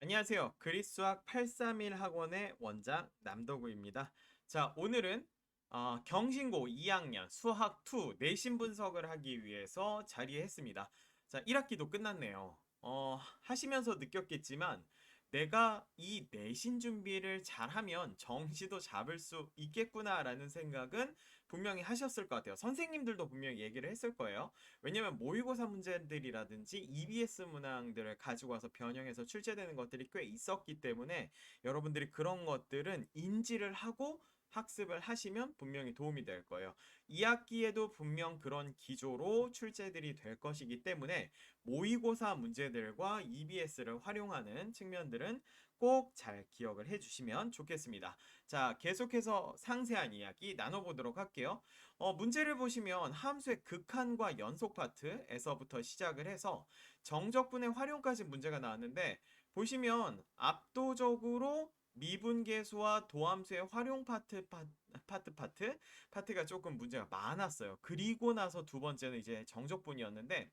안녕하세요. 그리스수학 831 학원의 원장 남도구입니다. 자, 오늘은 경신고 2학년 수학 2 내신 분석을 하기 위해서 자리했습니다. 자, 1학기도 끝났네요. 하시면서 느꼈겠지만 내가 이 내신 준비를 잘하면 정시도 잡을 수 있겠구나라는 생각은 분명히 하셨을 것 같아요. 선생님들도 분명히 얘기를 했을 거예요. 왜냐면 모의고사 문제들이라든지 EBS 문항들을 가지고 와서 변형해서 출제되는 것들이 꽤 있었기 때문에 여러분들이 그런 것들은 인지를 하고 학습을 하시면 분명히 도움이 될 거예요. 2학기에도 분명 그런 기조로 출제들이 될 것이기 때문에 모의고사 문제들과 EBS를 활용하는 측면들은 꼭 잘 기억을 해주시면 좋겠습니다. 자, 계속해서 상세한 이야기 나눠보도록 할게요. 문제를 보시면 함수의 극한과 연속 파트에서부터 시작을 해서 정적분의 활용까지 문제가 나왔는데 보시면 압도적으로 미분계수와 도함수의 활용 파트가 조금 문제가 많았어요. 그리고 나서 두 번째는 이제 정적분이었는데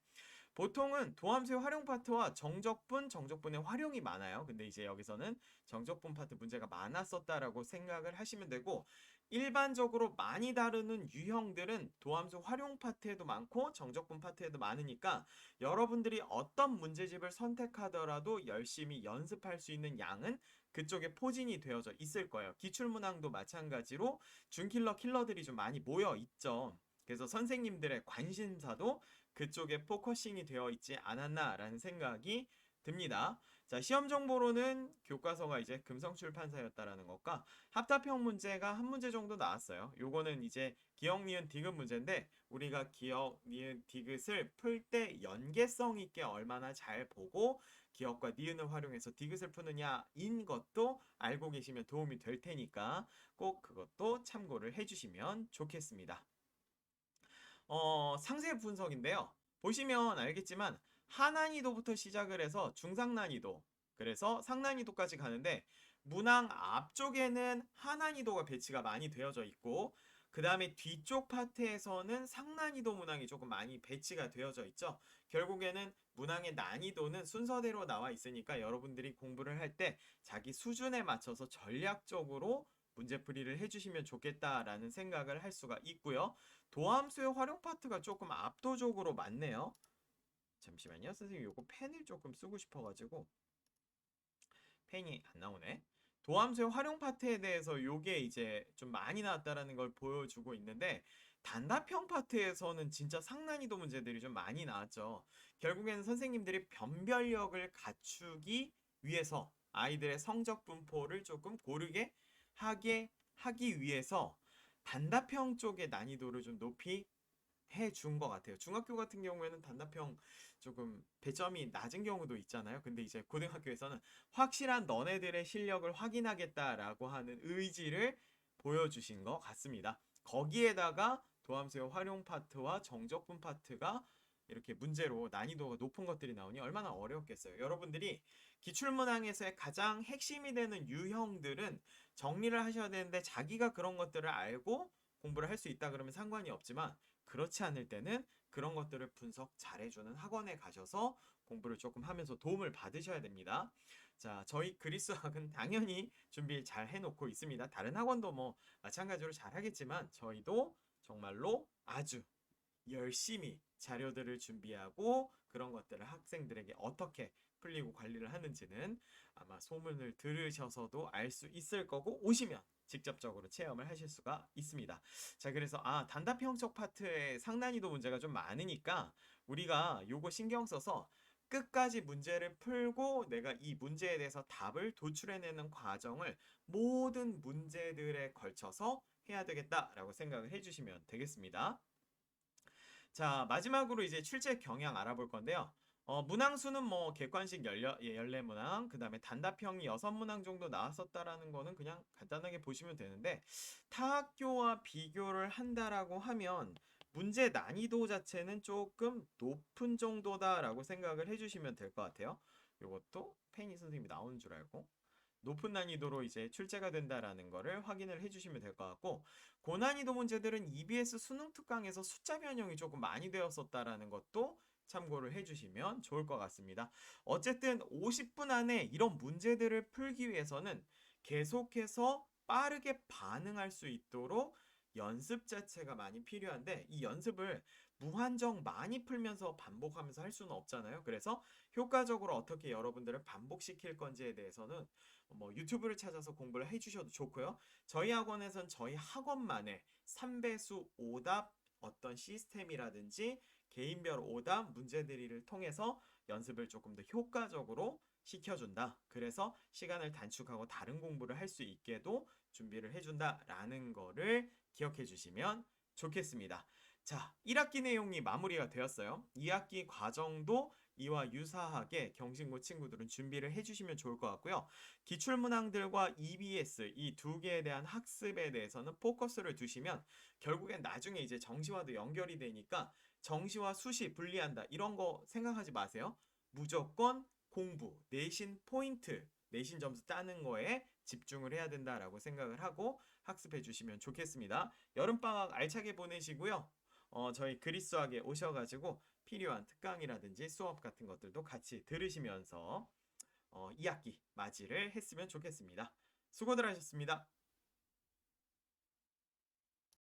보통은 도함수의 활용 파트와 정적분의 활용이 많아요. 근데 이제 여기서는 정적분 파트 문제가 많았었다라고 생각을 하시면 되고 일반적으로 많이 다루는 유형들은 도함수 활용 파트에도 많고 정적분 파트에도 많으니까 여러분들이 어떤 문제집을 선택하더라도 열심히 연습할 수 있는 양은 그쪽에 포진이 되어져 있을 거예요. 기출문항도 마찬가지로 킬러들이 좀 많이 모여 있죠. 그래서 선생님들의 관심사도 그쪽에 포커싱이 되어 있지 않았나라는 생각이 듭니다. 자, 시험 정보로는 교과서가 이제 금성출판사였다라는 것과 합답형 문제가 한 문제 정도 나왔어요. 요거는 이제 기억, 니은, 디귿 문제인데 우리가 기억, 니은, 디귿을 풀 때 연계성 있게 얼마나 잘 보고 기억과 니은을 활용해서 디귿을 푸느냐인 것도 알고 계시면 도움이 될 테니까 꼭 그것도 참고를 해주시면 좋겠습니다. 상세 분석인데요. 보시면 알겠지만 하난이도부터 시작을 해서 중상난이도, 그래서 상난이도까지 가는데 문항 앞쪽에는 하난이도가 배치가 많이 되어져 있고 그 다음에 뒤쪽 파트에서는 상난이도 문항이 조금 많이 배치가 되어져 있죠. 결국에는 문항의 난이도는 순서대로 나와 있으니까 여러분들이 공부를 할 때 자기 수준에 맞춰서 전략적으로 문제풀이를 해주시면 좋겠다라는 생각을 할 수가 있고요. 도함수의 활용 파트가 조금 압도적으로 많네요. 잠시만요. 선생님 요거 펜을 조금 쓰고 싶어가지고 펜이 안 나오네. 도함수의 활용 파트에 대해서 요게 이제 좀 많이 나왔다라는 걸 보여주고 있는데 단답형 파트에서는 진짜 상난이도 문제들이 좀 많이 나왔죠. 결국에는 선생님들이 변별력을 갖추기 위해서 아이들의 성적 분포를 조금 고르게 하기 위해서 단답형 쪽의 난이도를 좀 높이 해준 것 같아요. 중학교 같은 경우에는 단답형 조금 배점이 낮은 경우도 있잖아요. 근데 이제 고등학교에서는 확실한 너네들의 실력을 확인하겠다라고 하는 의지를 보여주신 것 같습니다. 거기에다가 도함수의 활용 파트와 정적분 파트가 이렇게 문제로 난이도가 높은 것들이 나오니 얼마나 어려웠겠어요. 여러분들이 기출문항에서의 가장 핵심이 되는 유형들은 정리를 하셔야 되는데 자기가 그런 것들을 알고 공부를 할 수 있다 그러면 상관이 없지만 그렇지 않을 때는 그런 것들을 분석 잘해주는 학원에 가셔서 공부를 조금 하면서 도움을 받으셔야 됩니다. 자, 저희 그리스학은 당연히 준비 잘 해놓고 있습니다. 다른 학원도 뭐 마찬가지로 잘 하겠지만 저희도 정말로 아주 열심히 자료들을 준비하고 그런 것들을 학생들에게 어떻게 풀리고 관리를 하는지는 아마 소문을 들으셔서도 알 수 있을 거고 오시면 직접적으로 체험을 하실 수가 있습니다. 자, 그래서 단답형적 파트의 상난이도 문제가 좀 많으니까 우리가 요거 신경 써서 끝까지 문제를 풀고 내가 이 문제에 대해서 답을 도출해내는 과정을 모든 문제들에 걸쳐서 해야 되겠다라고 생각을 해주시면 되겠습니다. 자, 마지막으로 이제 출제 경향 알아볼 건데요. 문항수는 뭐 객관식 열네 문항, 그 다음에 단답형이 6문항 정도 나왔었다라는 거는 그냥 간단하게 보시면 되는데 타 학교와 비교를 한다라고 하면 문제 난이도 자체는 조금 높은 정도다라고 생각을 해주시면 될 것 같아요. 이것도 페니 선생님이 나오는 줄 알고 높은 난이도로 이제 출제가 된다라는 거를 확인을 해주시면 될 것 같고 고난이도 문제들은 EBS 수능 특강에서 숫자 변형이 조금 많이 되었었다라는 것도 참고를 해주시면 좋을 것 같습니다. 어쨌든 50분 안에 이런 문제들을 풀기 위해서는 계속해서 빠르게 반응할 수 있도록 연습 자체가 많이 필요한데, 이 연습을 무한정 많이 풀면서 반복하면서 할 수는 없잖아요. 그래서 효과적으로 어떻게 여러분들을 반복시킬 건지에 대해서는 뭐 유튜브를 찾아서 공부를 해주셔도 좋고요. 저희 학원에선 저희 학원만의 3배수 오답 어떤 시스템이라든지 개인별 오답 문제들이를 통해서 연습을 조금 더 효과적으로 시켜준다. 그래서 시간을 단축하고 다른 공부를 할 수 있게도 준비를 해준다라는 거를 기억해 주시면 좋겠습니다. 자, 1학기 내용이 마무리가 되었어요. 2학기 과정도 이와 유사하게 경신고 친구들은 준비를 해주시면 좋을 것 같고요. 기출문항들과 EBS 이 두 개에 대한 학습에 대해서는 포커스를 두시면 결국엔 나중에 이제 정시와도 연결이 되니까 정시와 수시 분리한다 이런 거 생각하지 마세요. 무조건 공부, 내신 포인트, 내신 점수 따는 거에 집중을 해야 된다라고 생각을 하고 학습해 주시면 좋겠습니다. 여름방학 알차게 보내시고요. 저희 그리스학에 오셔가지고 필요한 특강이라든지 수업 같은 것들도 같이 들으시면서 2학기 맞이를 했으면 좋겠습니다. 수고들 하셨습니다.